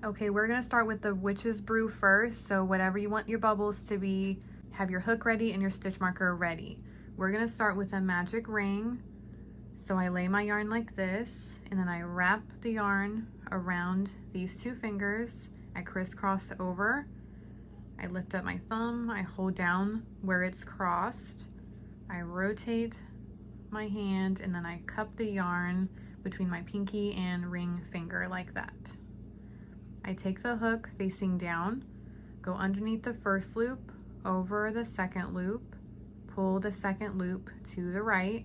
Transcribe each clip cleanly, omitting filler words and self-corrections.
Okay, we're gonna start with the witch's brew first. So whatever you want your bubbles to be, have your hook ready and your stitch marker ready. We're gonna start with a magic ring. So I lay my yarn like this, and then I wrap the yarn around these two fingers. I crisscross over. I lift up my thumb, I hold down where it's crossed. I rotate my hand, and then I cup the yarn between my pinky and ring finger like that. I take the hook facing down, go underneath the first loop, over the second loop, pull the second loop to the right,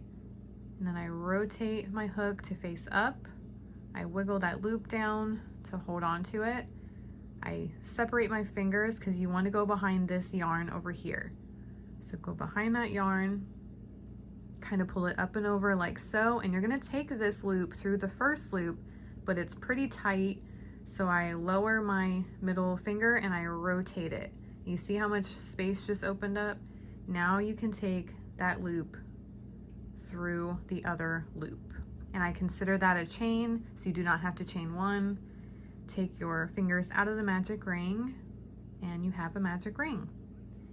and then I rotate my hook to face up. I wiggle that loop down to hold on to it. I separate my fingers because you want to go behind this yarn over here. So go behind that yarn, kind of pull it up and over like so, and you're going to take this loop through the first loop, but it's pretty tight. So I lower my middle finger and I rotate it. You see how much space just opened up? Now you can take that loop through the other loop. And I consider that a chain, so you do not have to chain one. Take your fingers out of the magic ring and you have a magic ring.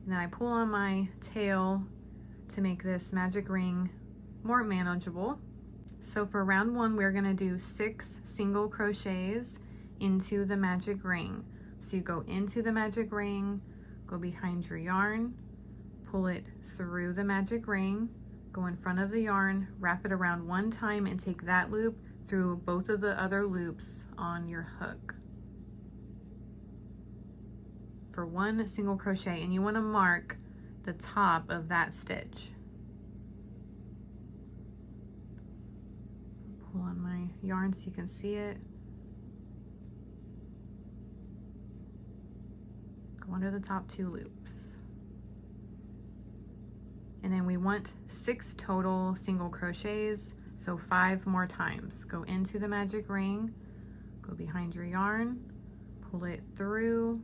And then I pull on my tail to make this magic ring more manageable. So for round one, we're gonna do 6 single crochets into the magic ring. So you go into the magic ring, go behind your yarn, pull it through the magic ring, go in front of the yarn, wrap it around one time, and take that loop through both of the other loops on your hook for 1 single crochet. And you want to mark the top of that stitch. Pull on my yarn so you can see it. Go under the top 2 loops. And then we want 6 total single crochets, so 5 more times. Go into the magic ring, go behind your yarn, pull it through,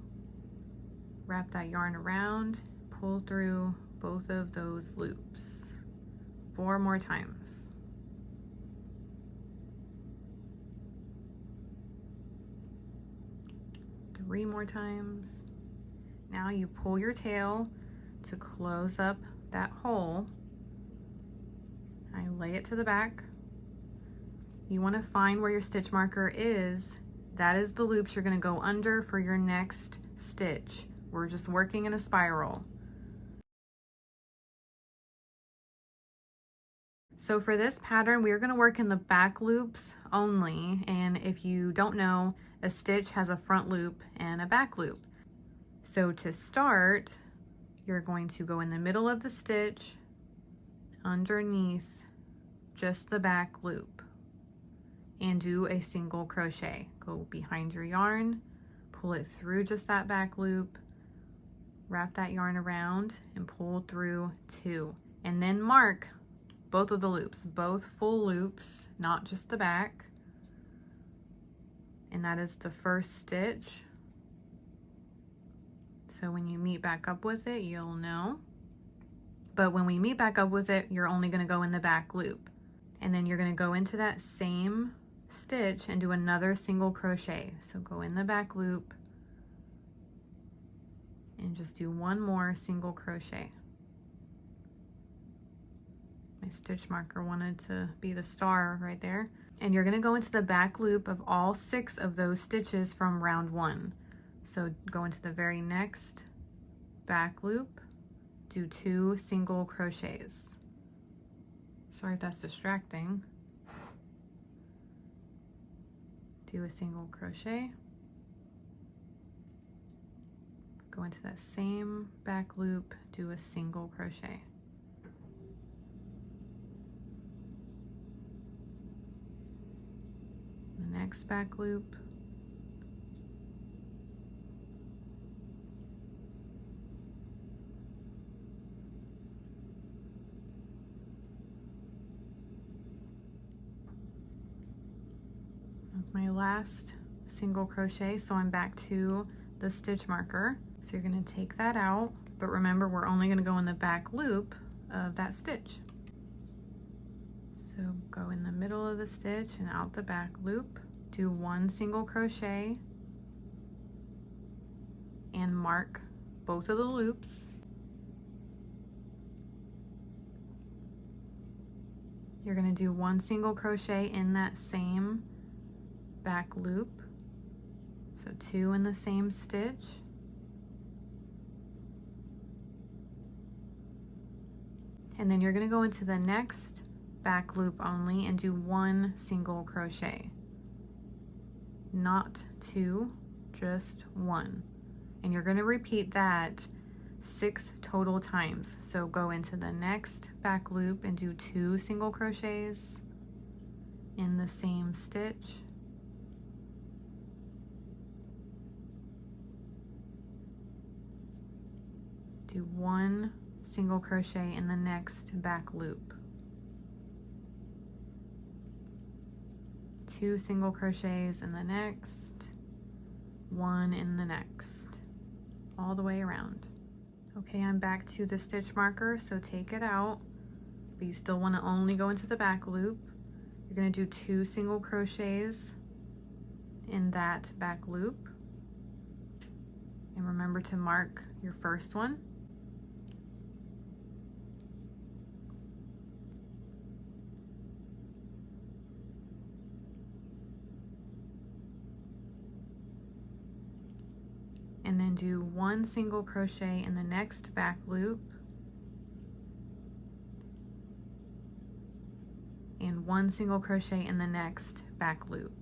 wrap that yarn around, pull through both of those loops. 4 more times. Three more times. Now you pull your tail to close up that hole. I lay it to the back. You want to find where your stitch marker is. That is the loops you're going to go under for your next stitch. We're just working in a spiral. So for this pattern, we're going to work in the back loops only. And if you don't know, a stitch has a front loop and a back loop. So to start, you're going to go in the middle of the stitch, underneath just the back loop, and do a single crochet. Go behind your yarn, pull it through just that back loop, wrap that yarn around, and pull through 2. And then mark both of the loops, both full loops, not just the back. And that is the first stitch. So when you meet back up with it, you'll know. But when we meet back up with it, you're only going to go in the back loop. And then you're going to go into that same stitch and do another single crochet. So go in the back loop and just do 1 more single crochet. My stitch marker wanted to be the star right there. And you're going to go into the back loop of all 6 of those stitches from round 1. So go into the very next back loop, do 2 single crochets. Sorry if that's distracting. Do a single crochet. Go into that same back loop, do a single crochet. The next back loop. That's my last single crochet, so I'm back to the stitch marker. So you're going to take that out, but remember we're only going to go in the back loop of that stitch. So go in the middle of the stitch and out the back loop, do 1 single crochet, and mark both of the loops. You're going to do 1 single crochet in that same back loop, so 2 in the same stitch, and then you're going to go into the next back loop only and do 1 single crochet, not 2, just 1, and you're going to repeat that 6 total times. So go into the next back loop and do 2 single crochets in the same stitch, do 1 single crochet in the next back loop, 2 single crochets in the next, 1 in the next, all the way around. Okay, I'm back to the stitch marker, so take it out, but you still want to only go into the back loop. You're going to do 2 single crochets in that back loop, and remember to mark your first one. And then do 1 single crochet in the next back loop and 1 single crochet in the next back loop.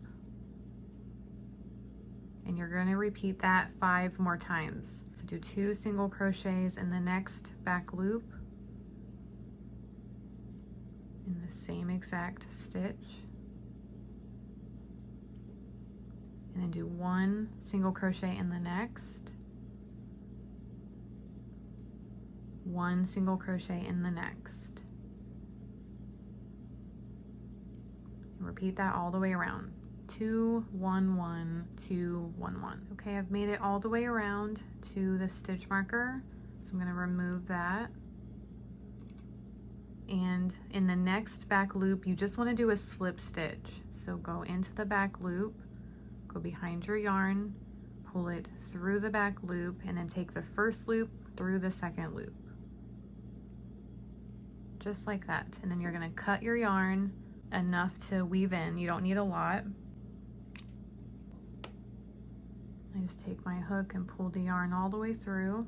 And you're going to repeat that 5 more times. So do 2 single crochets in the next back loop in the same exact stitch, and then do 1 single crochet in the next, 1 single crochet in the next, and repeat that all the way around. 2 1 1 2 1 1. Okay, I've made it all the way around to the stitch marker, so I'm going to remove that. And in the next back loop, you just want to do a slip stitch. So go into the back loop, go behind your yarn, pull it through the back loop, and then take the first loop through the second loop. Just like that. And then you're going to cut your yarn enough to weave in. You don't need a lot. I just take my hook and pull the yarn all the way through.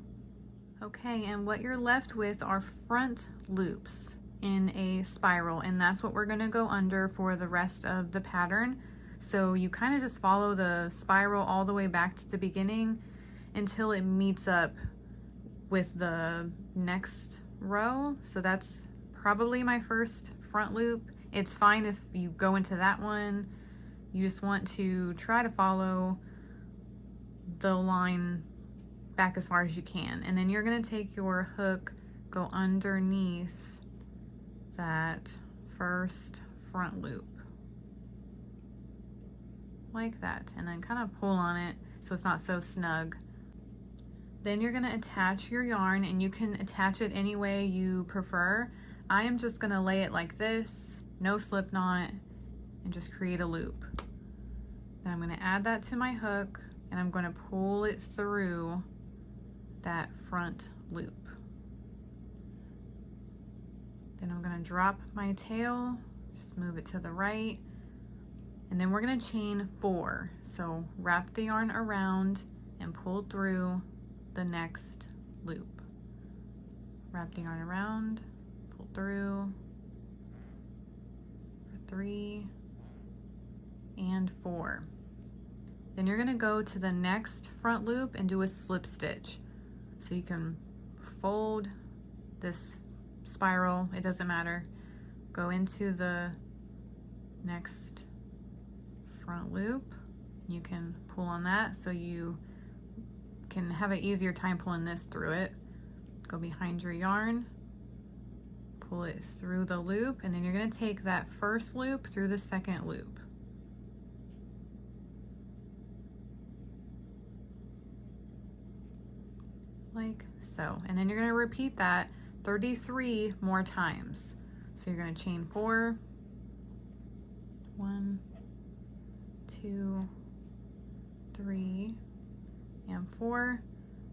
Okay, and what you're left with are front loops in a spiral, and that's what we're going to go under for the rest of the pattern. So you kind of just follow the spiral all the way back to the beginning until it meets up with the next row. So that's probably my first front loop. It's fine if you go into that one. You just want to try to follow the line back as far as you can. And then you're going to take your hook, go underneath that first front loop, like that, and then kind of pull on it so it's not so snug. Then you're going to attach your yarn, and you can attach it any way you prefer. I am just going to lay it like this, no slip knot, and just create a loop. Then I'm going to add that to my hook, and I'm going to pull it through that front loop. Then I'm going to drop my tail, just move it to the right, and then we're going to chain 4. So wrap the yarn around and pull through the next loop. Wrap the yarn around, pull through for 3 and 4. Then you're going to go to the next front loop and do a slip stitch. So you can fold this spiral, it doesn't matter. Go into the next front loop. You can pull on that so you can have an easier time pulling this through it. Go behind your yarn, pull it through the loop, and then you're going to take that first loop through the second loop. Like so. And then you're going to repeat that 33 more times. So you're going to chain 4, 1, 2, 3, and 4.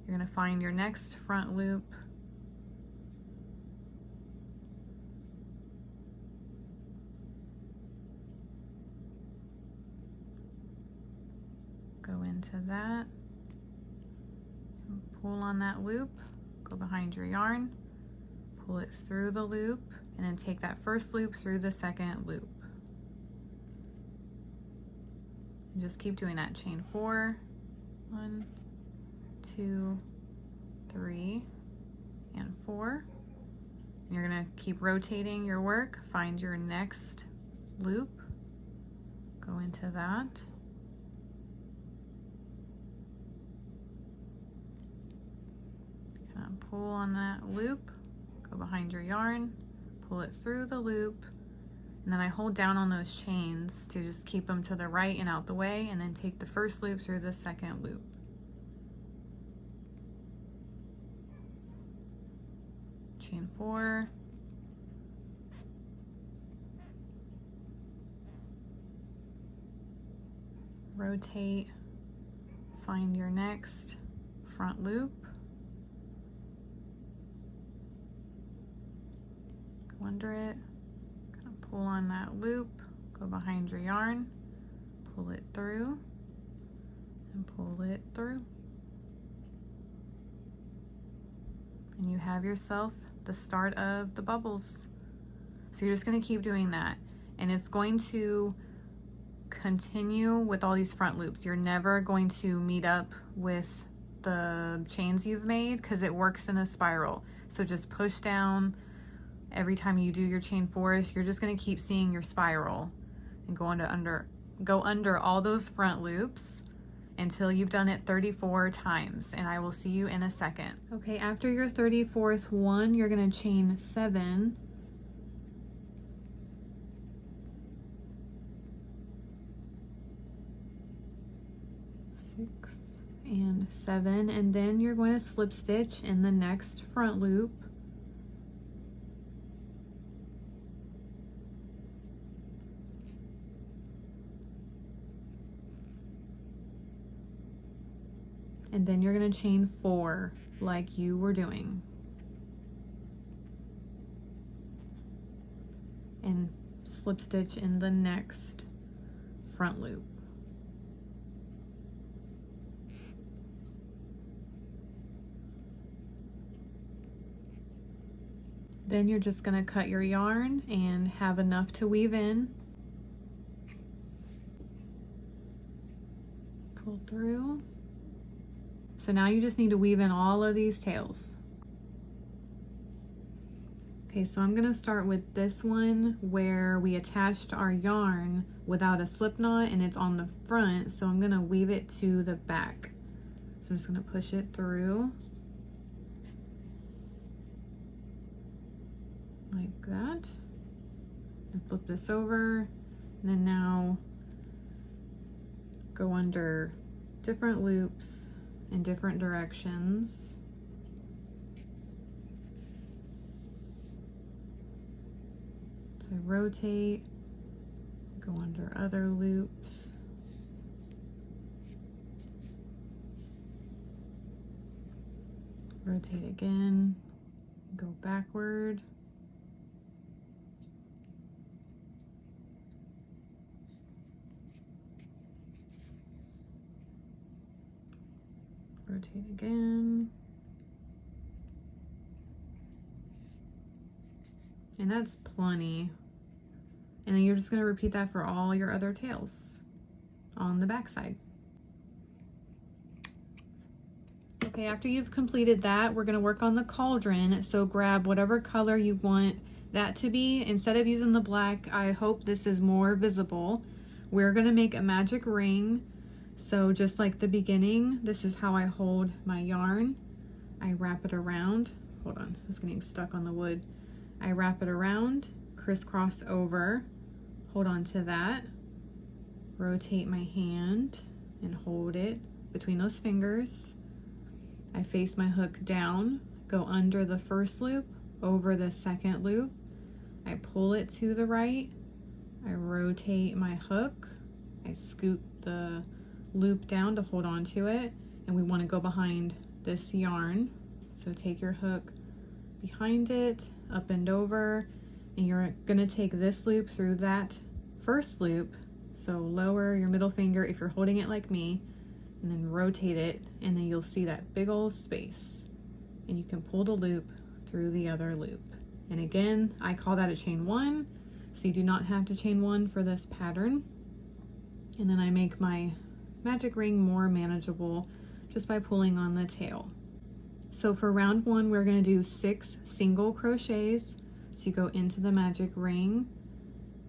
You're going to find your next front loop. Go into that, pull on that loop, go behind your yarn, pull it through the loop, and then take that first loop through the second loop. And just keep doing that. Chain 4, 1, 2, 3, and 4. And you're gonna keep rotating your work, find your next loop, go into that. Pull on that loop, go behind your yarn, pull it through the loop, and then I hold down on those chains to just keep them to the right and out the way, and then take the first loop through the second loop. Chain 4, rotate, find your next front loop, under it, kind of pull on that loop, go behind your yarn, pull it through, and pull it through. And you have yourself the start of the bubbles. So you're just going to keep doing that. And it's going to continue with all these front loops. You're never going to meet up with the chains you've made because it works in a spiral. So just push down. Every time you do your chain 4s, you're just going to keep seeing your spiral and go under all those front loops until you've done it 34 times, and I will see you in a second. Okay, after your 34th one, you're going to chain 7. Six and 7, and then you're going to slip stitch in the next front loop. And then you're going to chain 4 like you were doing. And slip stitch in the next front loop. Then you're just going to cut your yarn and have enough to weave in. Pull through. So now you just need to weave in all of these tails. Okay, so I'm gonna start with this one where we attached our yarn without a slip knot and it's on the front, so I'm gonna weave it to the back. So I'm just gonna push it through like that and flip this over, and then now go under different loops in different directions. So I rotate, go under other loops, rotate again, go backward, rotate again, and that's plenty. And then you're just going to repeat that for all your other tails on the back side. Okay, after you've completed that, we're going to work on the cauldron. So grab whatever color you want that to be. Instead of using the black, I hope this is more visible. We're going to make a magic ring. So just like the beginning, this is how I hold my yarn. I wrap it around. Hold on, it's getting stuck on the wood. I wrap it around, crisscross over, hold on to that, rotate my hand and hold it between those fingers. I face my hook down, go under the first loop, over the second loop. I pull it to the right, I rotate my hook, I scoot the loop down to hold on to it, and we want to go behind this yarn. So take your hook behind it, up and over, and you're gonna take this loop through that first loop. So lower your middle finger if you're holding it like me, and then rotate it, and then you'll see that big old space. And you can pull the loop through the other loop. And again, I call that a chain one, so you do not have to chain one for this pattern. And then I make my magic ring more manageable just by pulling on the tail. So for round one, we're gonna do 6 single crochets. So you go into the magic ring,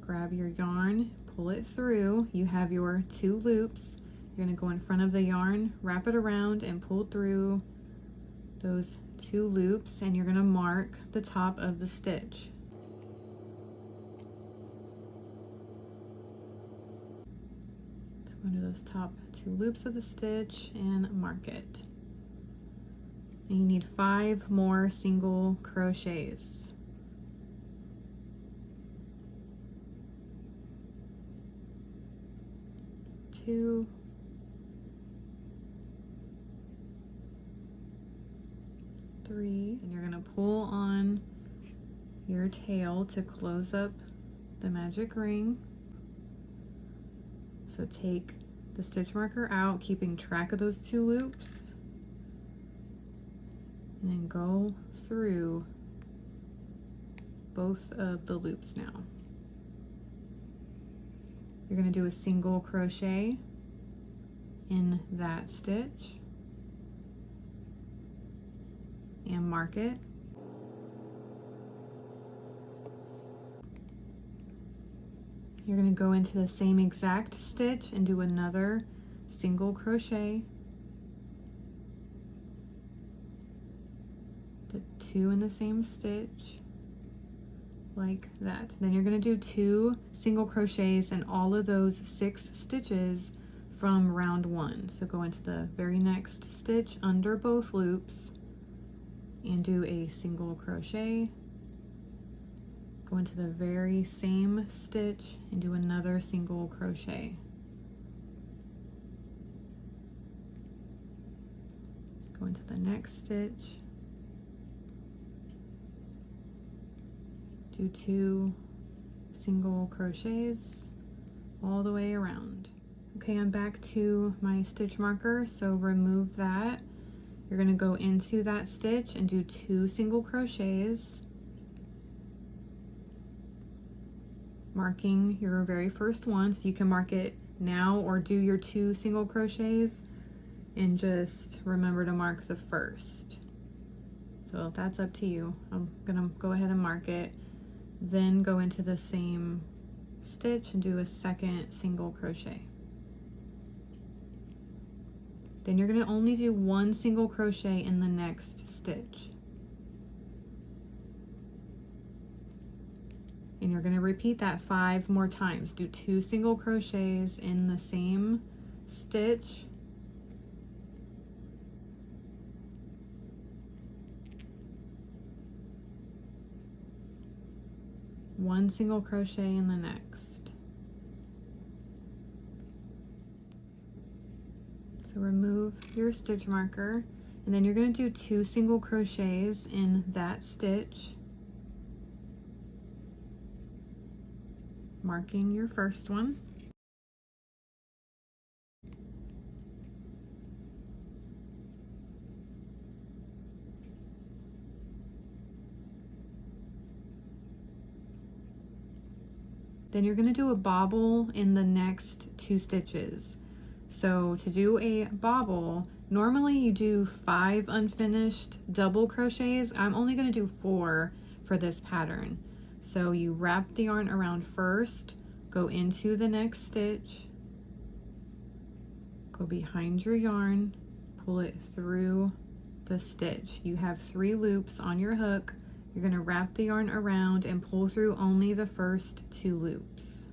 grab your yarn, pull it through. You have your 2 loops. You're gonna go in front of the yarn, wrap it around, and pull through those 2 loops, and you're gonna mark the top of the stitch. So go into those top 2 loops of the stitch and mark it. And you need 5 more single crochets. Two, 3, and you're gonna pull on your tail to close up the magic ring. So take the stitch marker out, keeping track of those 2 loops, and then go through both of the loops now. You're gonna do a single crochet in that stitch and mark it. You're going to go into the same exact stitch and do another single crochet, the 2 in the same stitch like that. Then you're going to do 2 single crochets in all of those 6 stitches from round 1. So go into the very next stitch under both loops and do a single crochet, go into the very same stitch and do another single crochet, go into the next stitch, do 2 single crochets all the way around. Okay, I'm back to my stitch marker, so remove that. You're going to go into that stitch and do 2 single crochets, marking your very first one. So you can mark it now or do your 2 single crochets and just remember to mark the first. So that's up to you. I'm going to go ahead and mark it, then go into the same stitch and do a second single crochet. Then you're going to only do 1 single crochet in the next stitch. And you're going to repeat that 5 more times. Do 2 single crochets in the same stitch. One single crochet in the next. So remove your stitch marker, and then you're going to do 2 single crochets in that stitch, marking your first one. Then you're going to do a bobble in the next 2 stitches. So to do a bobble, normally you do 5 unfinished double crochets. I'm only going to do 4 for this pattern. So you wrap the yarn around first, go into the next stitch, go behind your yarn, pull it through the stitch. You have 3 loops on your hook. You're going to wrap the yarn around and pull through only the first 2 loops.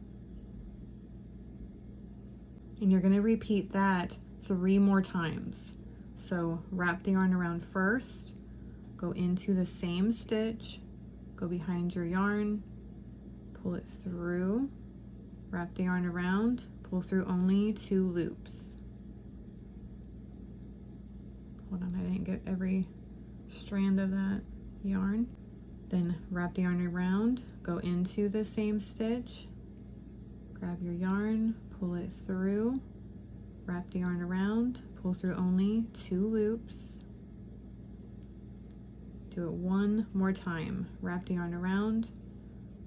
And you're going to repeat that 3 more times. So wrap the yarn around first, go into the same stitch, go behind your yarn, pull it through, wrap the yarn around, pull through only 2 loops. Hold on, I didn't get every strand of that yarn. Then wrap the yarn around, go into the same stitch, grab your yarn, pull it through, wrap the yarn around, pull through only 2 loops. Do it one more time. Wrap the yarn around,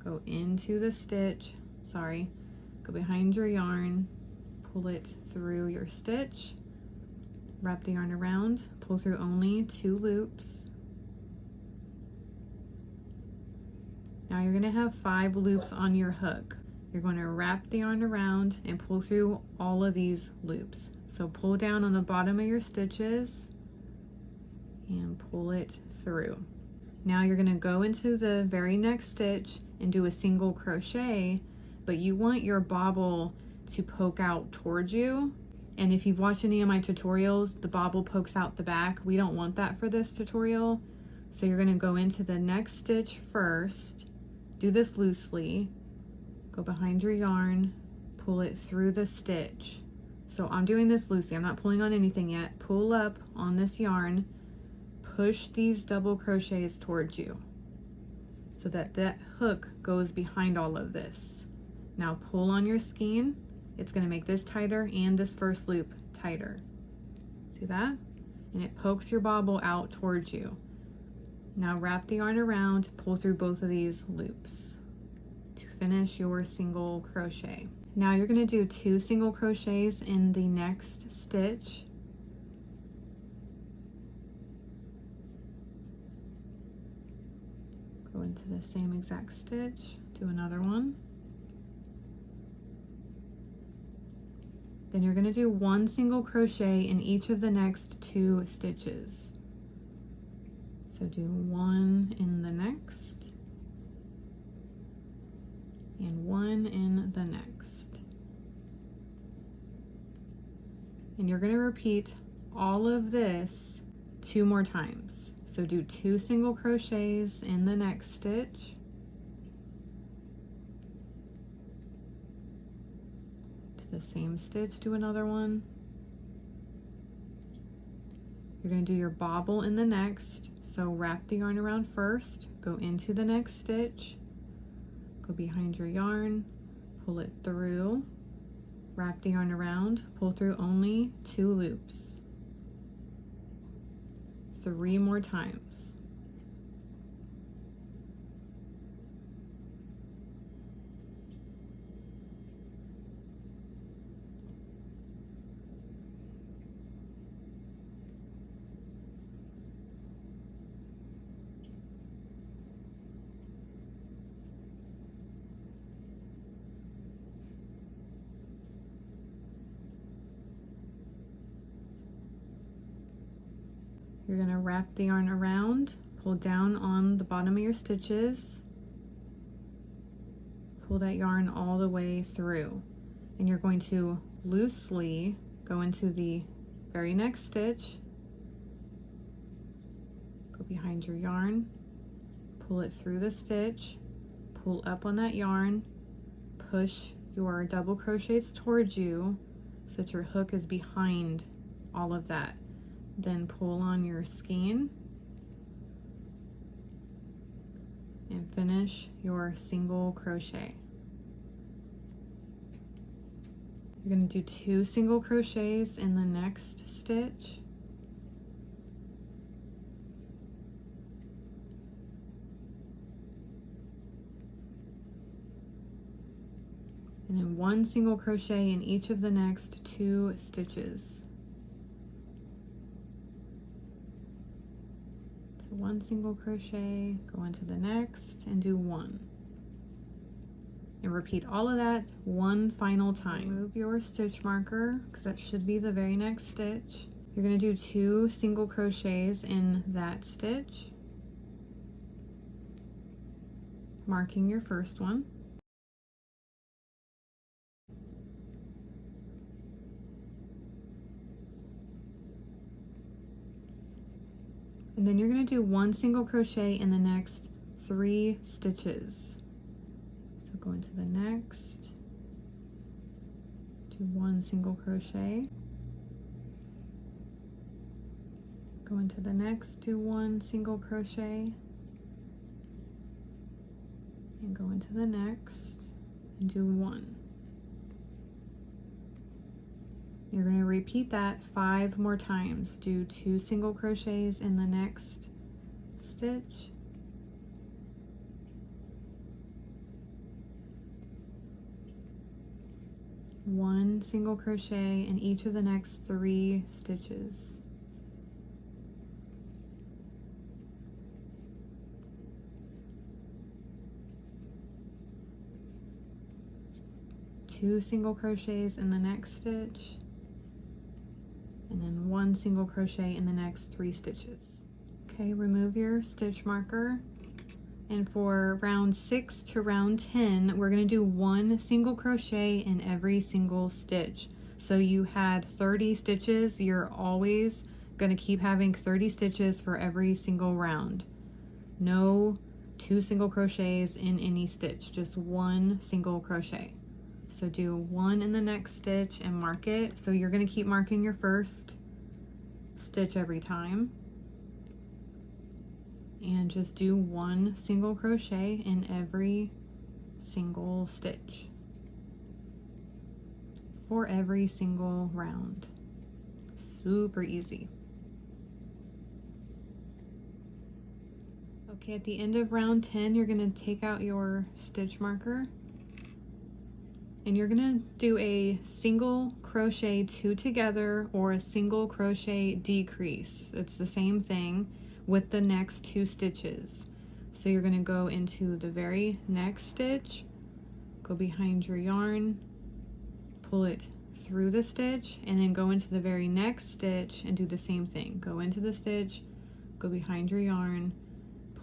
go into the stitch, go behind your yarn, pull it through your stitch, wrap the yarn around, pull through only 2 loops. Now you're gonna have 5 loops on your hook. You're going to wrap the yarn around and pull through all of these loops. So pull down on the bottom of your stitches and pull it through. Now you're going to go into the very next stitch and do a single crochet, but you want your bobble to poke out towards you. And if you've watched any of my tutorials, the bobble pokes out the back. We don't want that for this tutorial. So you're going to go into the next stitch first, do this loosely, go behind your yarn, pull it through the stitch. So I'm doing this loosely, I'm not pulling on anything yet. Pull up on this yarn, push these double crochets towards you so that that hook goes behind all of this. Now pull on your skein. It's going to make this tighter and this first loop tighter. See that? And it pokes your bobble out towards you. Now wrap the yarn around, pull through both of these loops to finish your single crochet. Now you're going to do 2 single crochets in the next stitch. Go into the same exact stitch, do another one. Then you're going to do 1 single crochet in each of the next 2 stitches. So do 1 in the next and 1 in the next. And you're going to repeat all of this 2 more times. So do 2 single crochets in the next stitch. To the same stitch, do another one. You're going to do your bobble in the next. So wrap the yarn around first, go into the next stitch, go behind your yarn, pull it through, wrap the yarn around, pull through only 2 loops. 3 more times. You're going to wrap the yarn around, pull down on the bottom of your stitches, pull that yarn all the way through, and you're going to loosely go into the very next stitch, go behind your yarn, pull it through the stitch, pull up on that yarn, push your double crochets towards you so that your hook is behind all of that. Then pull on your skein and finish your single crochet. You're going to do 2 single crochets in the next stitch. And then 1 single crochet in each of the next 2 stitches. 1 single crochet, go into the next and do 1. And repeat all of that 1 final time. Move your stitch marker because that should be the very next stitch. You're going to do 2 single crochets in that stitch, marking your first one. And then you're going to do 1 single crochet in the next 3 stitches. So go into the next, do 1 single crochet, into the next, do 1 single crochet, and go into the next and do 1. You're going to repeat that 5 more times. Do 2 single crochets in the next stitch, one single crochet in each of the next 3 stitches. Two single crochets in the next stitch, and then 1 single crochet in the next 3 stitches. Okay, remove your stitch marker, and for round 6 to round 10, we're going to do 1 single crochet in every single stitch. So you had 30 stitches, you're always going to keep having 30 stitches for every single round. No 2 single crochets in any stitch, just 1 single crochet. So do 1 in the next stitch and mark it. So you're going to keep marking your first stitch every time. And just do 1 single crochet in every single stitch for every single round. Super easy. Okay, at the end of round 10, you're going to take out your stitch marker and you're going to do a single crochet 2 together or a single crochet decrease. It's the same thing with the next 2 stitches. So you're going to go into the very next stitch, go behind your yarn, pull it through the stitch, and then go into the very next stitch and do the same thing. Go into the stitch, go behind your yarn,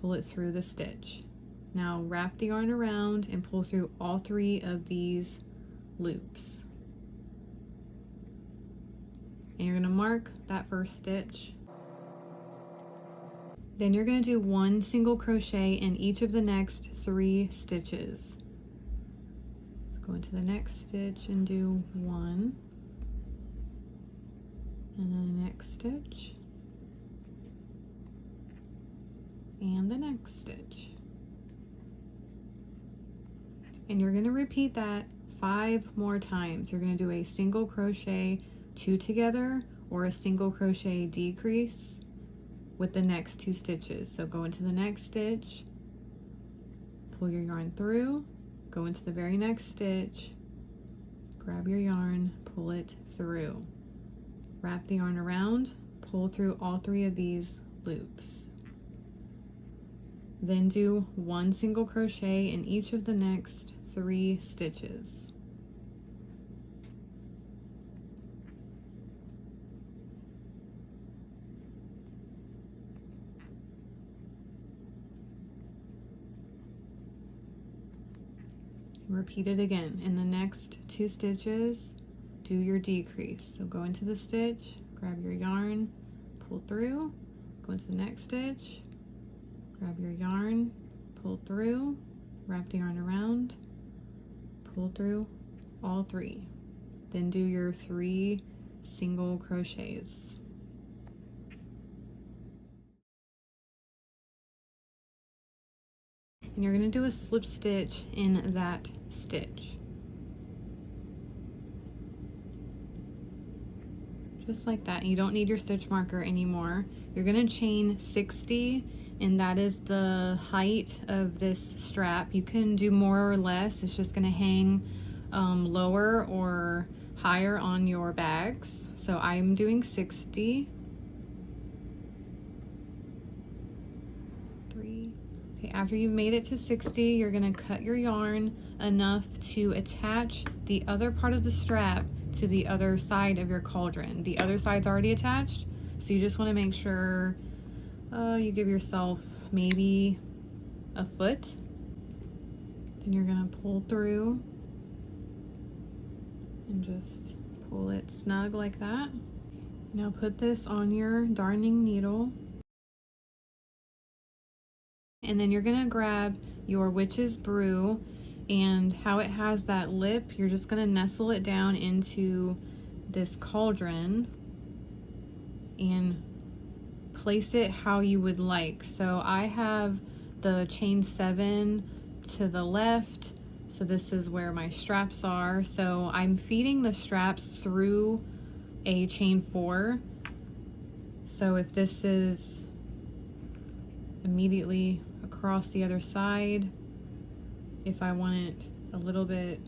pull it through the stitch. Now wrap the yarn around and pull through all 3 of these loops. And you're going to mark that first stitch. Then you're going to do 1 single crochet in each of the next 3 stitches. Go into the next stitch and do 1, and then the next stitch, and the next stitch. And you're going to repeat that 5 more times. You're going to do a single crochet 2 together or a single crochet decrease with the next 2 stitches. So go into the next stitch, pull your yarn through, go into the very next stitch, grab your yarn, pull it through. Wrap the yarn around, pull through all 3 of these loops. Then do 1 single crochet in each of the next 3 stitches. Repeat it again. In the next 2 stitches, do your decrease. So go into the stitch, grab your yarn, pull through, go into the next stitch, grab your yarn, pull through, wrap the yarn around, pull through all 3. Then do your 3 single crochets. And you're going to do a slip stitch in that stitch. Just like that. You don't need your stitch marker anymore. You're going to chain 60, and that is the height of this strap. You can do more or less. It's just going to hang lower or higher on your bags. So I'm doing 60. 3. Okay, after you've made it to 60, you're going to cut your yarn enough to attach the other part of the strap to the other side of your cauldron. The other side's already attached, so you just want to make sure you give yourself maybe a foot. Then you're going to pull through and just pull it snug like that. Now put this on your darning needle. And then you're going to grab your witch's brew, and how it has that lip, you're just going to nestle it down into this cauldron and place it how you would like. So I have the chain 7 to the left, so this is where my straps are. So I'm feeding the straps through a chain 4. So if this is immediately across the other side, if I want it a little bit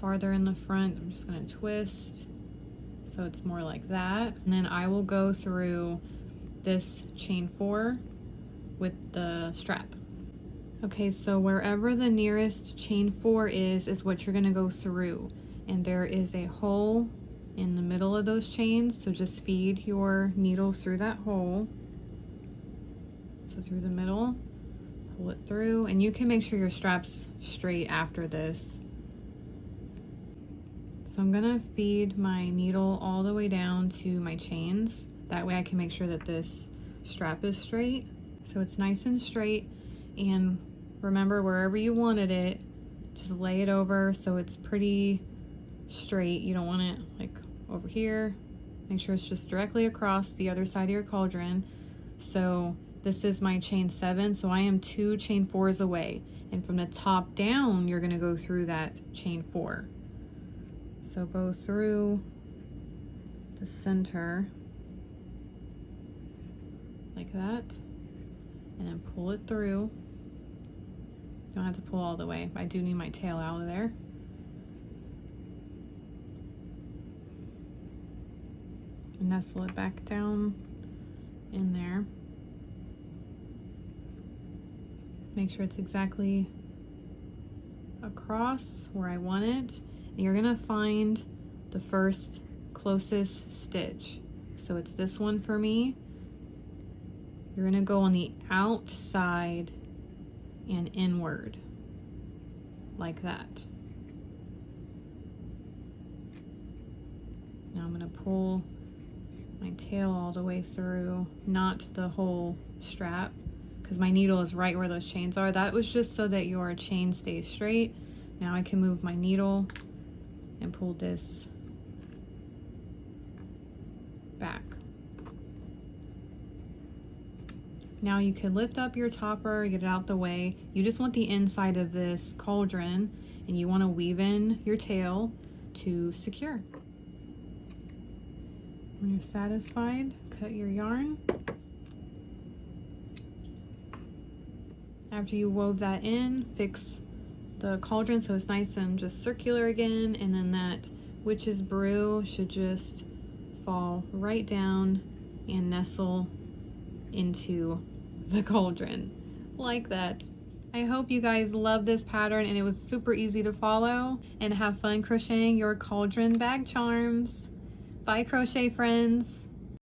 farther in the front, I'm just going to twist so it's more like that, and then I will go through this chain 4 with the strap. Okay, so wherever the nearest chain 4 is what you're going to go through, and there is a hole in the middle of those chains, so just feed your needle through that hole. So through the middle, pull it through, and you can make sure your strap's straight after this. So I'm gonna feed my needle all the way down to my chains. That way I can make sure that this strap is straight. So it's nice and straight, and remember, wherever you wanted it, just lay it over so it's pretty straight. You don't want it like over here. Make sure it's just directly across the other side of your cauldron. So this is my chain 7, so I am 2 chain 4s away, and from the top down you're going to go through that chain 4. So go through the center like that, and then pull it through. You don't have to pull all the way. I do need my tail out of there. And nestle it back down in there. Make sure it's exactly across where I want it. And you're gonna find the first closest stitch. So it's this one for me. You're gonna go on the outside and inward, like that. Now I'm gonna pull my tail all the way through, not the whole strap, because my needle is right where those chains are. That was just so that your chain stays straight. Now I can move my needle and pull this back. Now you can lift up your topper, get it out the way. You just want the inside of this cauldron, and you want to weave in your tail to secure. When you're satisfied, cut your yarn. After you wove that in, fix the cauldron so it's nice and just circular again, and then that witch's brew should just fall right down and nestle into the cauldron like that. I hope you guys love this pattern and it was super easy to follow, and have fun crocheting your cauldron bag charms. Bye, crochet friends.